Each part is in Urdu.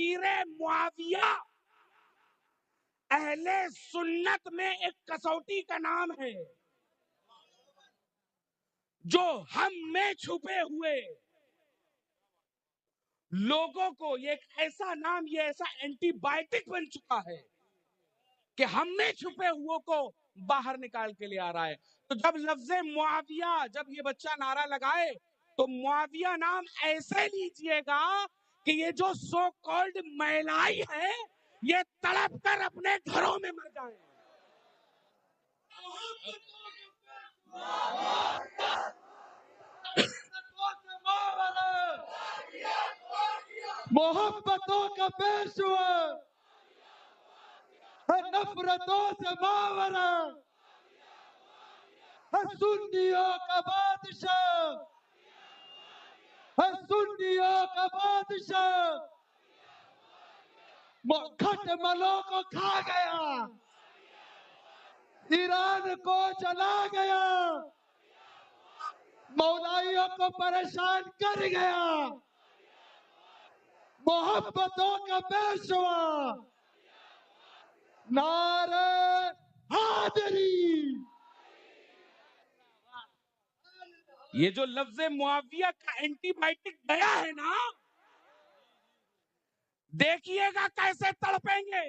امیر معاویہ اہل سنت میں ایک کسوٹی کا نام ہے جو ہم میں چھپے ہوئے لوگوں کو، یہ ایک ایسا نام، یہ ایسا اینٹی بائیوٹک بن چکا ہے کہ ہم میں چھپے ہوئے کو باہر نکال کے لے آ رہا ہے. تو جب لفظ معاویہ، جب یہ بچہ نعرہ لگائے تو معاویہ نام ایسے لیجئے گا کہ یہ جو سو کالڈ مہلائی ہے یہ تڑپ کر اپنے گھروں میں مر جائیں. محبتوں کا پیشوا ہے، نفرتوں سے ماورا ہے، سنیوں کا بادشاہ ہے، سنیوں کا بادشاہ کھٹ ملوں کو کھا گیا، ایران کو جلا گیا، مولائیوں کو پریشان کر گیا. محبتوں کا پیشوا نعرہ حیدری. یہ جو لفظ معاویہ کا اینٹی بائیوٹک گیا ہے نا، دیکھیے گا کیسے تڑپیں گے.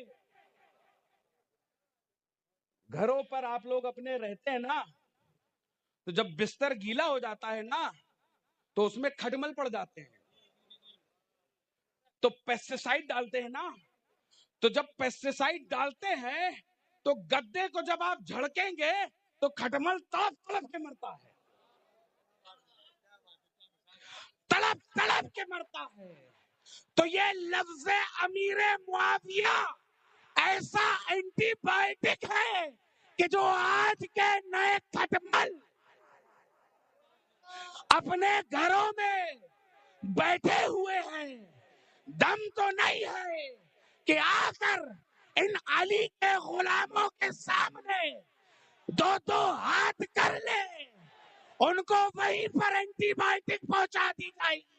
گھروں پر آپ لوگ اپنے رہتے ہیں نا، تو جب بستر گیلا ہو جاتا ہے نا تو اس میں کھٹمل پڑ جاتے ہیں، تو پیسٹیسائڈ ڈالتے ہیں نا. تو جب پیسٹیسائڈ ڈالتے ہیں تو گدے کو جب آپ جھڑکیں گے تو کھٹمل تڑپ تڑپ کے مرتا ہے، تڑپ تڑپ کے مرتا ہے. تو یہ لفظ امیر معاویہ ایسا اینٹی بائیوٹک ہے کہ جو آج کے نئے کھٹمل اپنے گھروں میں بیٹھے ہوئے ہیں، دم تو نہیں ہے کہ آ کر ان علی کے غلاموں کے سامنے دو دو ہاتھ کر لے، ان کو وہیں پر اینٹی بائیوٹک پہنچا دی جائے گی.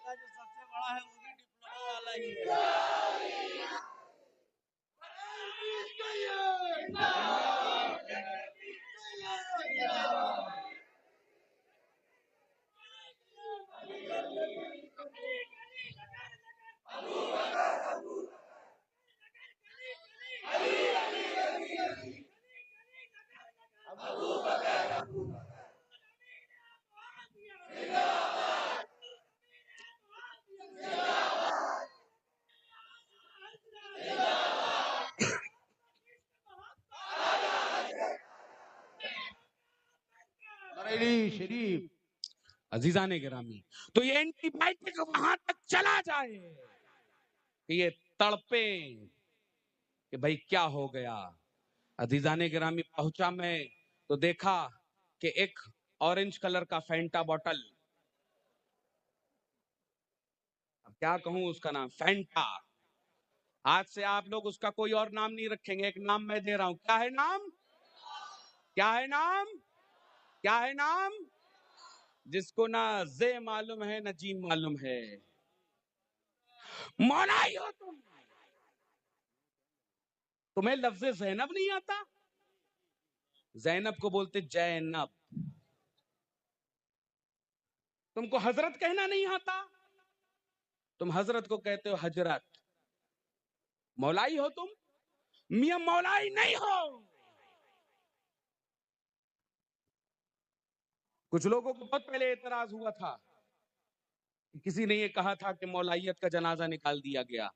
جو سب سے بڑا ہے وہ بھی ڈپلوما والا ہی ہے. بریلی شریف. عزیزان گرامی، تو یہ اینٹی بائیوٹک وہاں تک چلا جائے کہ یہ تڑپیں کہ بھائی کیا ہو گیا. عزیزان گرامی، پہنچا میں تو دیکھا کہ ایک اورنج کلر کا فینٹا بوٹل، اب کیا کہوں اس کا نام، فینٹا. آج سے آپ لوگ اس کا کوئی اور نام نہیں رکھیں گے، ایک نام میں دے رہا ہوں. کیا ہے نام؟ کیا ہے نام؟ کیا ہے نام؟ جس کو نہ زے معلوم ہے نہ جیم معلوم ہے. مولائی ہو تم، تمہیں لفظ زینب نہیں آتا؟ زینب کو بولتے جینب. تم کو حضرت کہنا نہیں آتا؟ تم حضرت کو کہتے ہو حجرت. مولائی ہو تم؟ میاں مولائی نہیں ہو. کچھ لوگوں کو بہت پہلے اعتراض ہوا تھا، کسی نے یہ کہا تھا کہ مولائیت کا جنازہ نکال دیا گیا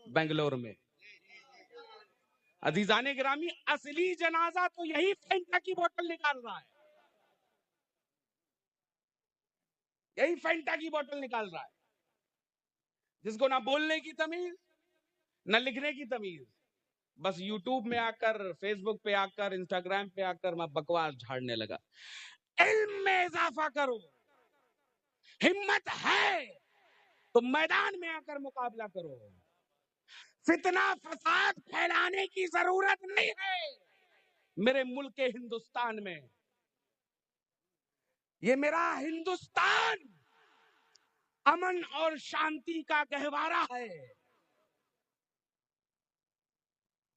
بنگلور میں. عزیزان گرامی، اصلی جنازہ تو یہی فینٹا کی بوتل نکال رہا ہے، یہی فینٹا کی بوتل نکال رہا ہے، جس کو نہ بولنے کی تمیز نہ لکھنے کی تمیز. بس یوٹیوب میں آ کر، فیس بک پہ آ کر، انسٹاگرام پہ آ کر میں بکواس جھاڑنے لگا. علم میں اضافہ کرو، ہمت ہے تو میدان میں آ کر مقابلہ کرو. فتنہ فساد پھیلانے کی ضرورت نہیں ہے میرے ملک ہندوستان میں. یہ میرا ہندوستان امن اور شانتی کا گہوارہ ہے.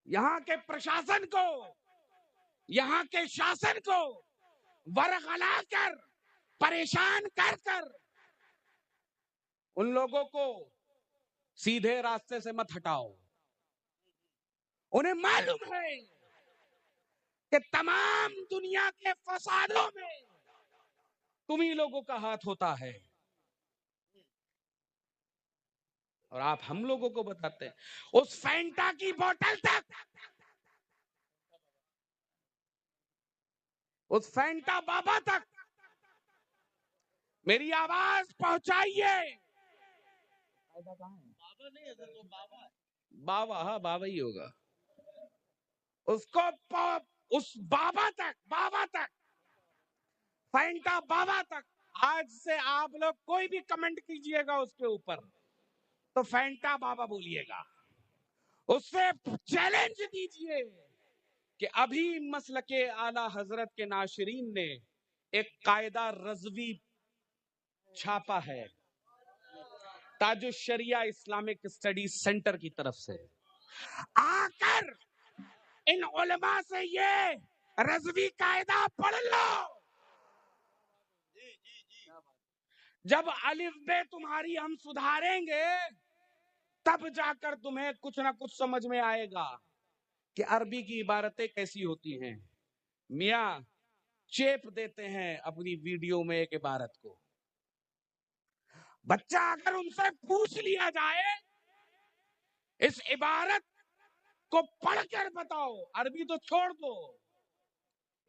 یہاں کے پرشاسن کو, یہاں کے شاسن کو ورغلا کر, پریشان کر کر ان لوگوں کو سیدھے راستے سے مت ہٹاؤ. انہیں معلوم ہے کہ تمام دنیا کے فسادوں میں تمہیں لوگوں کا ہاتھ ہوتا ہے. اور آپ ہم لوگوں کو بتاتے ہیں اس فینٹا کی بوتل تک, اس فینٹا بابا تک میری آواز پہنچائیے. بابا نہیں ہے سر، وہ بابا ہے. بابا, ہاں بابا ہی ہوگا. اس کو اس بابا تک فینٹا بابا تک. آج سے آپ لوگ کوئی بھی کمنٹ کیجئے گا اس کے اوپر تو فینٹا بابا بولیے گا. اس سے چیلنج دیجئے کہ ابھی مسلک اعلی حضرت کے ناشرین نے ایک قاعدہ رضوی چھاپا ہے تاج الشریعہ اسلامک اسٹڈیز سینٹر کی طرف سے. آ کر ان علماء سے یہ رضوی قاعدہ پڑھ لو. جی جی جی. جب الف بے تمہاری ہم سدھاریں گے تب جا کر تمہیں کچھ نہ کچھ سمجھ میں آئے گا کہ عربی کی عبارتیں کیسی ہوتی ہیں. میاں چیپ دیتے ہیں اپنی ویڈیو میں ایک عبارت کو. بچہ اگر ان سے پوچھ لیا جائے اس عبارت کو پڑھ کر بتاؤ, عربی تو چھوڑ دو.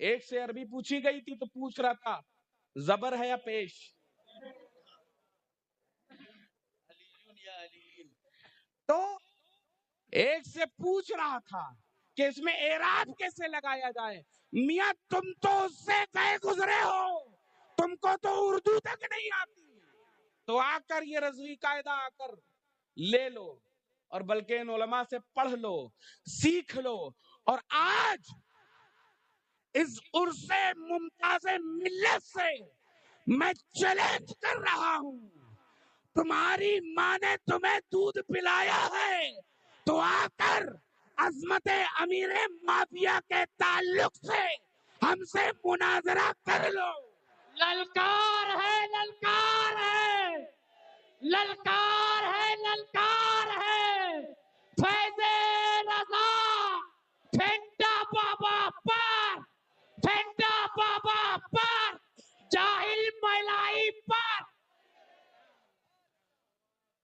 ایک سے عربی پوچھی گئی تھی تو پوچھ رہا تھا زبر ہے یا پیش. علیون یا علیین. تو ایک سے پوچھ رہا تھا کہ اس میں اعراب کیسے لگایا جائے. میاں تم تو اس سے گئے گزرے ہو, تم کو تو اردو تک نہیں آتی. تو آ کر یہ رضوی قاعدہ آ کر لے لو اور بلکہ ان علماء سے پڑھ لو, سیکھ لو. اور آج اس عرص ممتاز ملت سے میں چیلنج کر رہا ہوں, تمہاری ماں نے تمہیں دودھ پلایا ہے تو آ کر عظمت امیر مافیا کے تعلق سے ہم سے مناظرہ کر لو. للکار ہے, للکار ہے, للکار ہے, للکار ہے. فیض رضا فینٹا بابا پر, فینٹا بابا پر, جاہل ملائی پر.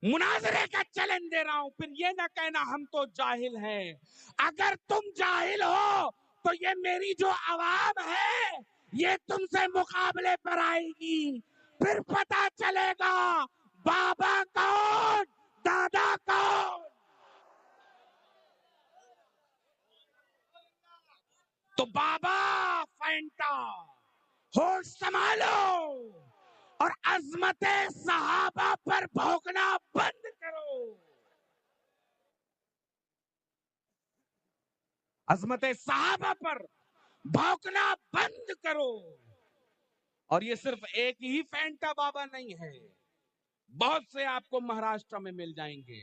مناظرے کا چیلنج دے رہا ہوں. پھر یہ نہ کہنا ہم تو جاہل ہیں. اگر تم جاہل ہو تو یہ میری جو عوام ہے یہ تم سے مقابلے پر آئے گی. پھر پتا چلے گا بابا کون, دادا کون. تو بابا فینٹا ہوش سنبھالو اور عظمت صحابہ پر بھونکنا بند کرو. عظمت صحابہ پر بھونکنا بند کرو. اور یہ صرف ایک ہی فینٹا بابا نہیں ہے, بہت سے آپ کو مہاراشٹر میں مل جائیں گے.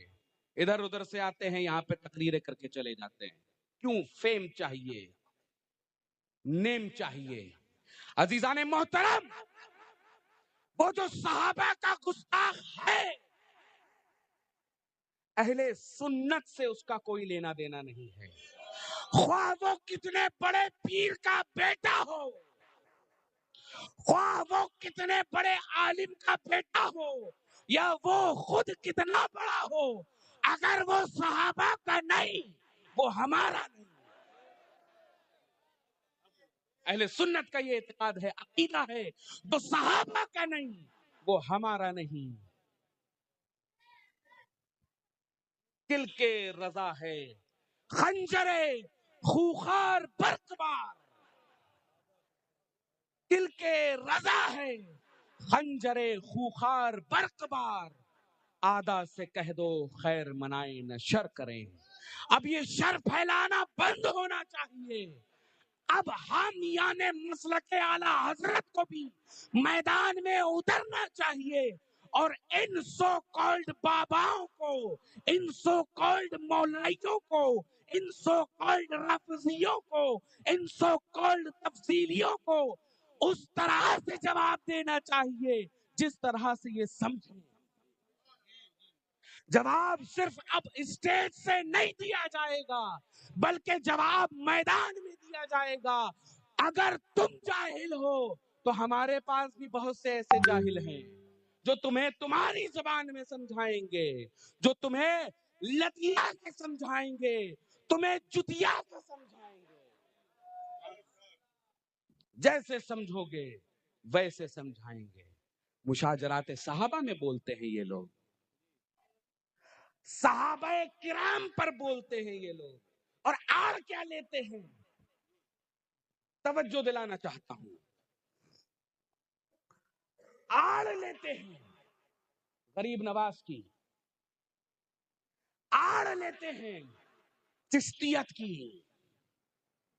ادھر ادھر سے آتے ہیں, یہاں پہ تقریریں کر کے چلے جاتے ہیں. کیوں؟ فیم چاہیے, نیم چاہیے. عزیزان محترم, وہ جو صحابہ کا گستاخ ہے اہل سنت سے اس کا کوئی لینا دینا نہیں ہے. خواہ وہ کتنے بڑے پیر کا بیٹا ہو, خواہ وہ کتنے بڑے عالم کا بیٹا ہو, یا وہ خود کتنا بڑا ہو, اگر وہ صحابہ کا نہیں وہ ہمارا نہیں. اہل سنت کا یہ اعتقاد ہے, عقیدہ ہے, جو صحابہ کا نہیں وہ ہمارا نہیں. دل کے رضا ہے خنجرے خوخار برقبار, دل کے رضا ہے خنجرے خوخار برقبار. آدھا سے کہہ دو خیر منائیں نہ شر کریں. اب یہ شر پھیلانا بند ہونا چاہیے. اب حامیان مسلک اعلی حضرت کو بھی میدان میں اترنا چاہیے اور ان سو کالڈ باباؤں کو، ان سو کالڈ مولائیوں کو، ان سو کالڈ رافضیوں کو، ان سو کالڈ تفصیلیوں کو اس طرح سے جواب دینا چاہیے جس طرح سے یہ سمجھیں۔ جواب صرف اب اسٹیج سے نہیں دیا جائے گا بلکہ جواب میدان میں دیا جائے گا۔ اگر تم جاہل ہو تو ہمارے پاس بھی بہت سے ایسے جاہل ہیں جو تمہیں تمہاری زبان میں سمجھائیں گے، جو تمہیں لتیا کے سمجھائیں گے، تمہیں جتیا کے سمجھائیں گے۔ جیسے سمجھو گے ویسے سمجھائیں گے۔ مشاجرات صحابہ میں بولتے ہیں یہ لوگ، صحابہ کرام پر بولتے ہیں یہ لوگ، اور آڑ کیا لیتے ہیں؟ توجہ دلانا چاہتا ہوں، آڑ لیتے ہیں غریب نواز کی، آڑ لیتے ہیں چشتیت کی۔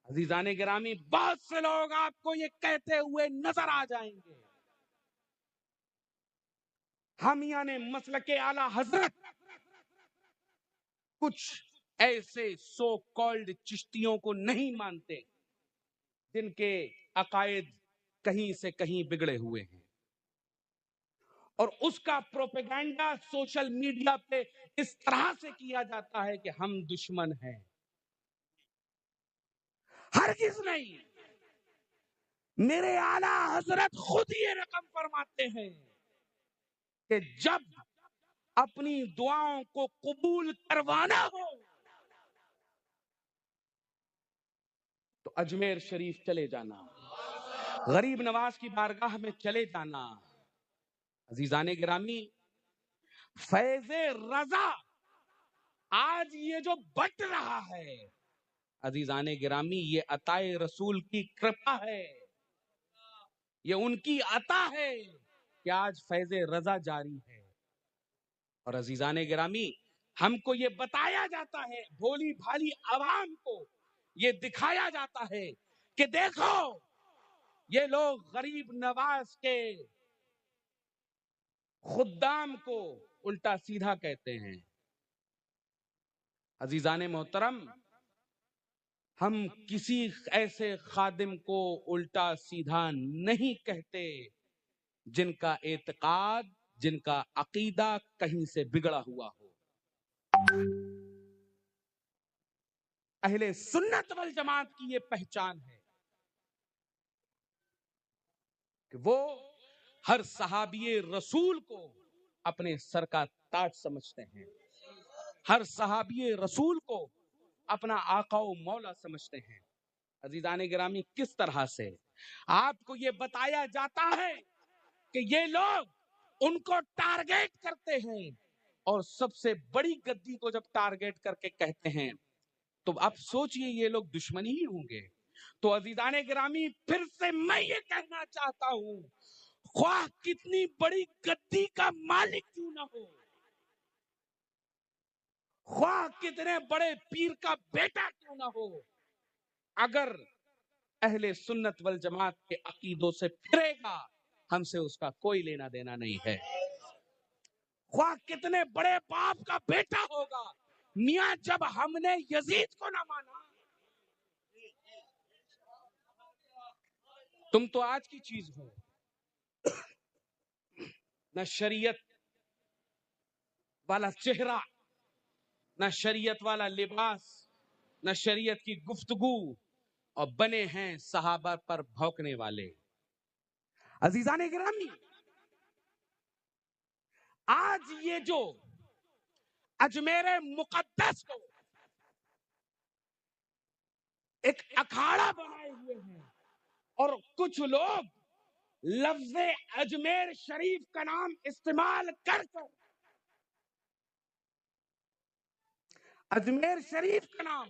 عزیزان گرامی، بہت سے لوگ آپ کو یہ کہتے ہوئے نظر آ جائیں گے، حامیان مسلک اعلی حضرت کچھ ایسے سو کالڈ چشتیوں کو نہیں مانتے جن کے عقائد کہیں سے کہیں بگڑے ہوئے ہیں، اور اس کا پروپیگنڈا سوشل میڈیا پہ اس طرح سے کیا جاتا ہے کہ ہم دشمن ہیں۔ ہرگز نہیں، میرے اعلی حضرت خود یہ رقم فرماتے ہیں کہ جب اپنی دعاؤں کو قبول کروانا ہو تو اجمیر شریف چلے جانا، غریب نواز کی بارگاہ میں چلے جانا۔ عزیزان گرامی، فیض رضا آج یہ جو بٹ رہا ہے، عزیزان گرامی، یہ عطائے رسول کی کرپا ہے، یہ ان کی عطا ہے کہ آج فیض رضا جاری ہے۔ اور عزیزان گرامی، ہم کو یہ بتایا جاتا ہے، بھولی بھالی عوام کو یہ دکھایا جاتا ہے کہ دیکھو یہ لوگ غریب نواز کے خدام کو الٹا سیدھا کہتے ہیں۔ عزیزان محترم، ہم کسی ایسے خادم کو الٹا سیدھا نہیں کہتے جن کا اعتقاد، جن کا عقیدہ کہیں سے بگڑا ہوا ہو۔ اہل سنت والجماعت کی یہ پہچان ہے کہ وہ ہر صحابی رسول کو اپنے سر کا تاج سمجھتے ہیں، ہر صحابی رسول کو اپنا آقا و مولا سمجھتے ہیں۔ عزیزان گرامی، کس طرح سے آپ کو یہ بتایا جاتا ہے کہ یہ لوگ ان کو ٹارگیٹ کرتے ہیں، اور سب سے بڑی گدی کو جب ٹارگیٹ کر کے کہتے ہیں تو اب سوچئے یہ لوگ دشمن ہی ہوں گے۔ تو عزیزان گرامی، پھر سے میں یہ کہنا چاہتا ہوں، خواہ کتنی بڑی گدی کا مالک کیوں نہ ہو، خواہ کتنے بڑے پیر کا بیٹا کیوں نہ ہو، اگر اہل سنت والجماعت کے عقیدوں سے پھرے گا، ہم سے اس کا کوئی لینا دینا نہیں ہے۔ خواہ کتنے بڑے باپ کا بیٹا ہوگا، میاں جب ہم نے یزید کو نہ مانا، تم تو آج کی چیز ہو، نہ شریعت والا چہرہ، نہ شریعت والا لباس، نہ شریعت کی گفتگو، اور بنے ہیں صحابہ پر بھونکنے والے۔ عزیزان گرامی، آج یہ جو اجمیر مقدس کو ایک اکھاڑا بنائے ہوئے ہیں، اور کچھ لوگ لفظ اجمیر شریف کا نام استعمال کر کر، اجمیر شریف کا نام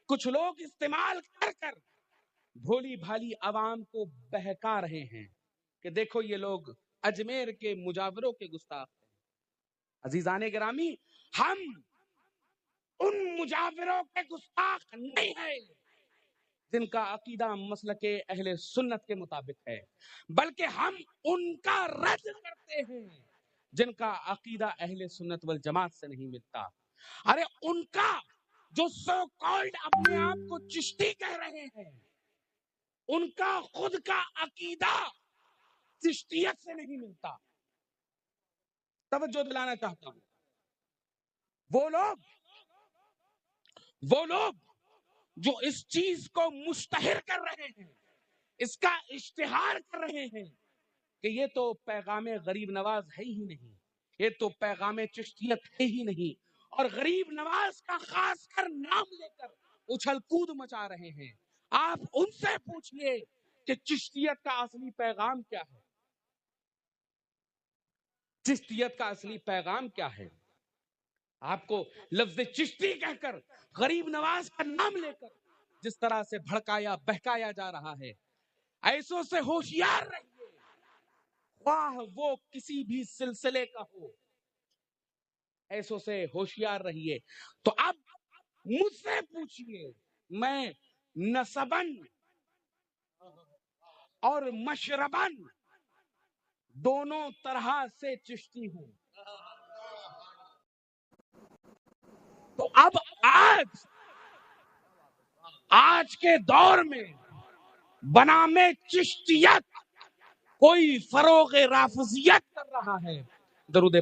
کچھ لوگ استعمال کر کر بھولی بھالی عوام کو بہکا رہے ہیں کہ دیکھو یہ لوگ اجمیر کے مجاوروں کے گستاخ ہیں۔ عزیزان گرامی، ہم ان مجاوروں کے گستاخ نہیں ہیں، جن کا عقیدہ مسلک اہل سنت کے مطابق ہے، بلکہ ہم ان کا رد کرتے ہیں جن کا عقیدہ اہل سنت والجماعت سے نہیں ملتا۔ ارے ان کا جو سو کالڈ اپنے آپ کو چشتی کہہ رہے ہیں، ان کا خود کا عقیدہ چشتیت سے نہیں ملتا۔ توجہ دلانا چاہتا ہوں، وہ لوگ جو اس چیز کو مشتہر کر رہے ہیں، اس کا اشتہار کر رہے ہیں کہ یہ تو پیغام غریب نواز ہے ہی نہیں، یہ تو پیغام چشتیت ہے ہی نہیں، اور غریب نواز کا خاص کر نام لے کر اچھل کود مچا رہے ہیں، آپ ان سے پوچھئے کہ چشتیت کا اصلی پیغام کیا ہے؟ چشتیت کا اصلی پیغام کیا ہے؟ آپ کو لفظ چشتی کہہ کر، غریب نواز کا نام لے کر جس طرح سے بھڑکایا بہکایا جا رہا ہے، ایسوں سے ہوشیار رہیے، خواہ وہ کسی بھی سلسلے کا ہو، ایسوں سے ہوشیار رہیے۔ تو اب مجھ سے پوچھئے، میں نسباً اور مشرباً دونوں طرح سے چشتی ہوں، تو اب آج کے دور میں بنام چشتیت کوئی فروغ رافضیت کر رہا ہے۔ درود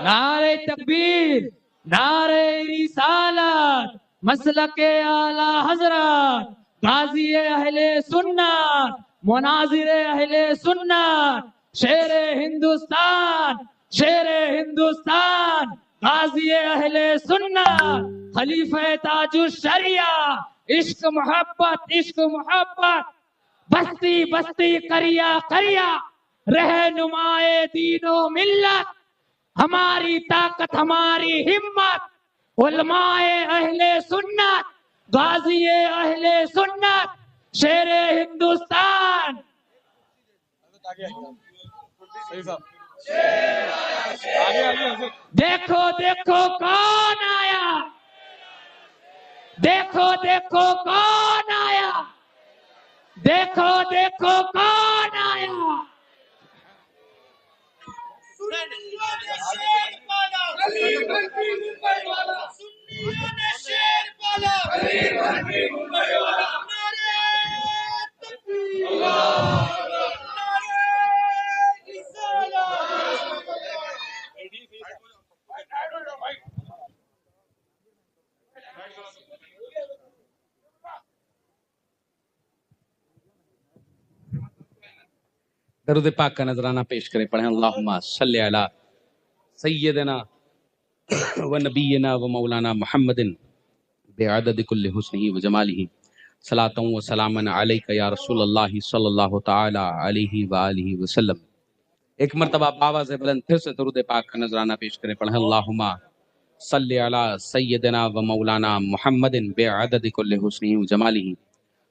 نعرہ تکبیر، نعرہ رسالت، مسلک اعلی حضرت، غازی اہل سنت، مناظر اہل سنت، شیر ہندوستان، شیر ہندوستان، غازی اہل سنت، خلیفہ تاج الشریعہ، عشق محبت، عشق محبت، بستی بستی کریا کریا، رہنمائے دین و ملت، ہماری طاقت ہماری ہمت، علماء اہل سنت، غازی اہل سنت، شیر ہندوستان۔ دیکھو دیکھو کون آیا، دیکھو دیکھو کون آیا، دیکھو دیکھو کون آیا۔ درود پاک کا نذرانہ پیش کریں، پڑھیں اللہم صلی علی سیدنا و نبینا و مولانا محمد بعدد کل حسنہ و جمالہ، صلاۃ و سلاما علیک یا رسول اللہ صلی اللہ تعالی علیہ وآلہ وسلم۔ ایک مرتبہ آواز بلند پھر سے درود پاک کا نذرانہ پیش کریں، پڑھیں اللہم صلی علی سیدنا و مولانا محمد بعدد کل حسنہ و جمالہ،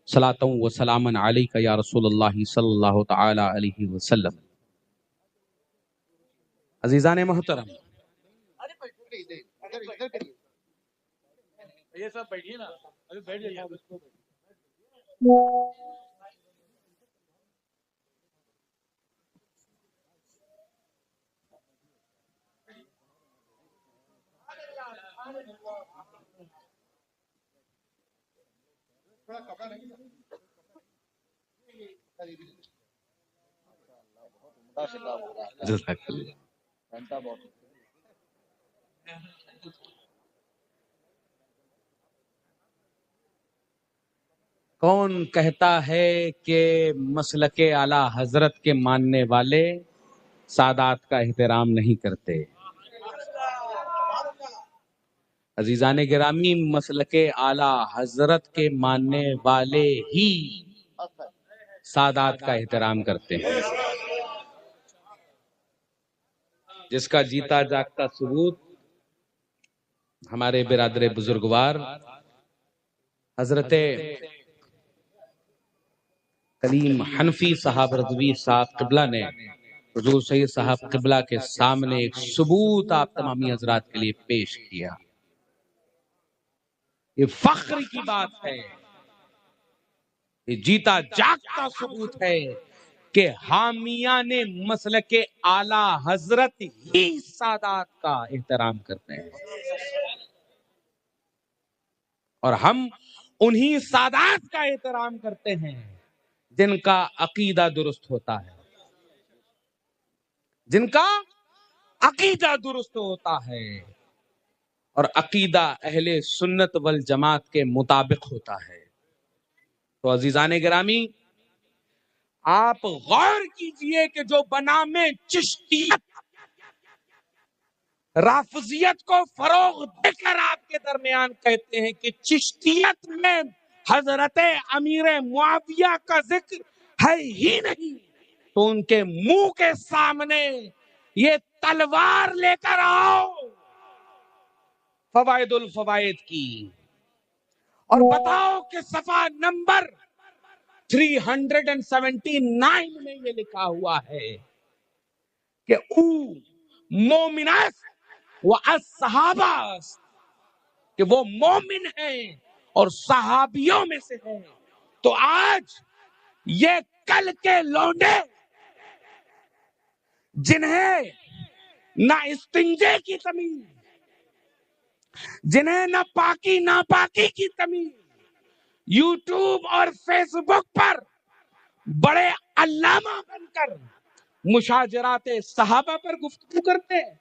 صلاۃ و سلاما علیک یا رسول اللہ صلی اللہ تعالی علیہ وسلم۔ عزیزان محترم، یہ سب بیٹھیے نا، ابھی بیٹھ جائیے۔ جزاک اللہ۔ کون کہتا ہے کہ مسلک اعلی حضرت کے ماننے والے سادات کا احترام نہیں کرتے؟ عزیزان گرامی، مسلک اعلی حضرت کے ماننے والے ہی سادات کا احترام کرتے ہیں، جس کا جیتا جاگتا ثبوت ہمارے برادر بزرگوار حضرت کلیم حنفی صاحب رضوی صاحب قبلہ نے حضور سید صاحب قبلہ کے سامنے ایک ثبوت آپ تمامی حضرات کے لیے پیش کیا. یہ فخر کی بات ہے، یہ جیتا جاگتا ثبوت ہے کہ حامیان مسلک اعلی حضرت ہی سادات کا احترام کرتے ہیں، اور ہم انہی سادات کا احترام کرتے ہیں جن کا عقیدہ درست ہوتا ہے، جن کا عقیدہ درست ہوتا ہے، اور عقیدہ اہل سنت والجماعت کے مطابق ہوتا ہے. تو عزیزان گرامی، آپ غور کیجئے کہ جو بنام چشتیت رافضیت کو فروغ دے کر آپ کے درمیان کہتے ہیں کہ چشتیت میں حضرت امیر معاویہ کا ذکر ہے ہی نہیں، تو ان کے منہ کے سامنے یہ تلوار لے کر آؤ فوائد الفوائد کی، اور بتاؤ کہ صفحہ نمبر 379 میں یہ لکھا ہوا ہے کہ او مومنات و اصحابہ، کہ وہ مومن ہیں اور صحابیوں میں سے ہیں. تو آج یہ کل کے لونڈے جنہیں نہ استنجے کی تمیز، جنہیں نہ پاکی ناپاکی کی تمیز، یوٹیوب اور فیس بک پر بڑے علامہ بن کر مشاجرات صحابہ پر گفتگو کرتے ہیں.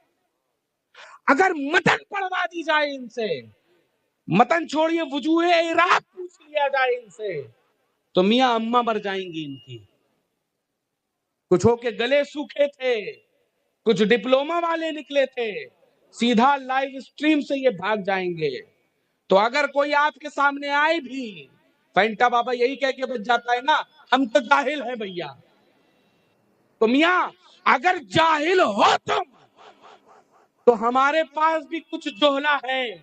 اگر متن پڑھوا دی جائے ان سے، متن چھوڑیے وجوہ عراق پوچھ لیا جائے ان سے، تو میاں اماں مر جائیں گی ان کی. کچھ ہو کے گلے سوکھے تھے، کچھ ڈپلومہ والے نکلے تھے، سیدھا لائیو سٹریم سے یہ بھاگ جائیں گے. تو اگر کوئی آپ کے سامنے آئے بھی، فینٹا بابا یہی کہہ کے بچ جاتا ہے نا، ہم تو جاہل ہیں بھیا. تو میاں اگر جاہل ہو تم، تو ہمارے پاس بھی کچھ جوہلا ہے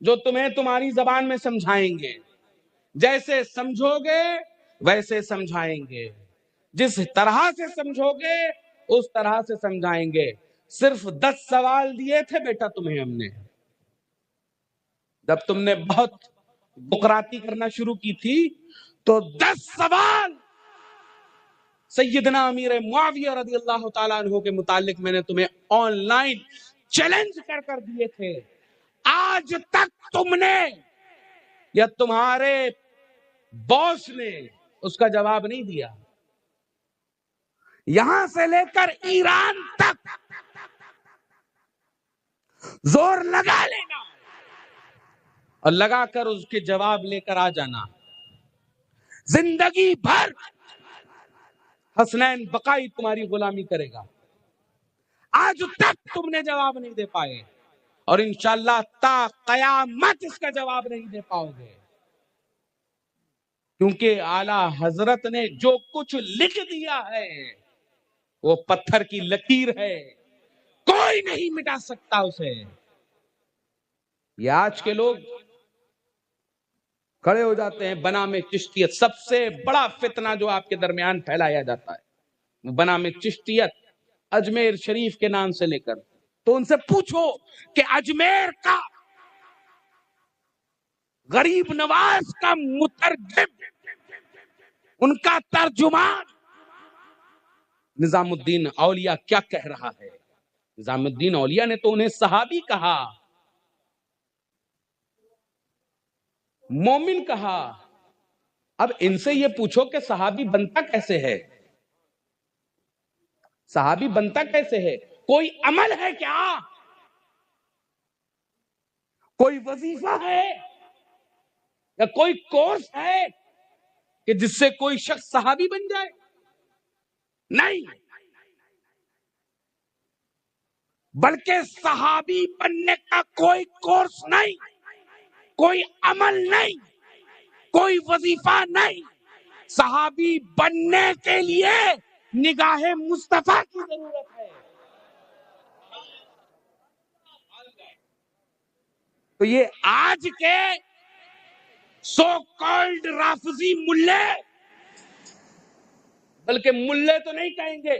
جو تمہیں تمہاری زبان میں سمجھائیں گے. جیسے سمجھو گے ویسے سمجھائیں گے، جس طرح سے سمجھو گے اس طرح سے سمجھائیں گے. صرف 10 سوال دیے تھے بیٹا تمہیں ہم نے، جب تم نے بہت بکراتی کرنا شروع کی تھی تو 10 سوال سیدنا امیر معاویہ رضی اللہ تعالیٰ عنہ کے متعلق میں نے تمہیں آن لائن چیلنج کر دیے تھے. آج تک تم نے یا تمہارے باس نے اس کا جواب نہیں دیا. یہاں سے لے کر ایران تک زور لگا لینا اور لگا کر اس کے جواب لے کر آ جانا. زندگی بھر حسنین بقائی تمہاری غلامی کرے گا. آج تک تم نے جواب نہیں دے پائے، اور انشاءاللہ تا قیامت اس کا جواب نہیں دے پاؤ گے، کیونکہ اعلی حضرت نے جو کچھ لکھ دیا ہے وہ پتھر کی لکیر ہے، کوئی نہیں مٹا سکتا اسے. یہ آج کے لوگ کھڑے ہو جاتے ہیں بنام چشتیت. سب سے بڑا فتنہ جو آپ کے درمیان پھیلایا جاتا ہے بنام چشتیت، اجمیر شریف کے نام سے لے کر. تو ان سے پوچھو کہ اجمیر کا غریب نواز کا مترجم، ان کا ترجمان نظام الدین اولیاء کیا کہہ رہا ہے. نظام الدین اولیاء نے تو انہیں صحابی کہا، مومن کہا. اب ان سے یہ پوچھو کہ صحابی بنتا کیسے ہے؟ صحابی بنتا کیسے ہے؟ کوئی عمل ہے کیا؟ کوئی وظیفہ ہے یا کوئی کورس ہے کہ جس سے کوئی شخص صحابی بن جائے؟ نہیں، بلکہ صحابی بننے کا کوئی کورس نہیں، کوئی عمل نہیں، کوئی وظیفہ نہیں. صحابی بننے کے لیے نگاہ مصطفیٰ کی ضرورت ہے. تو یہ آج کے سو کالڈ رافضی ملے، بلکہ ملے تو نہیں کہیں گے،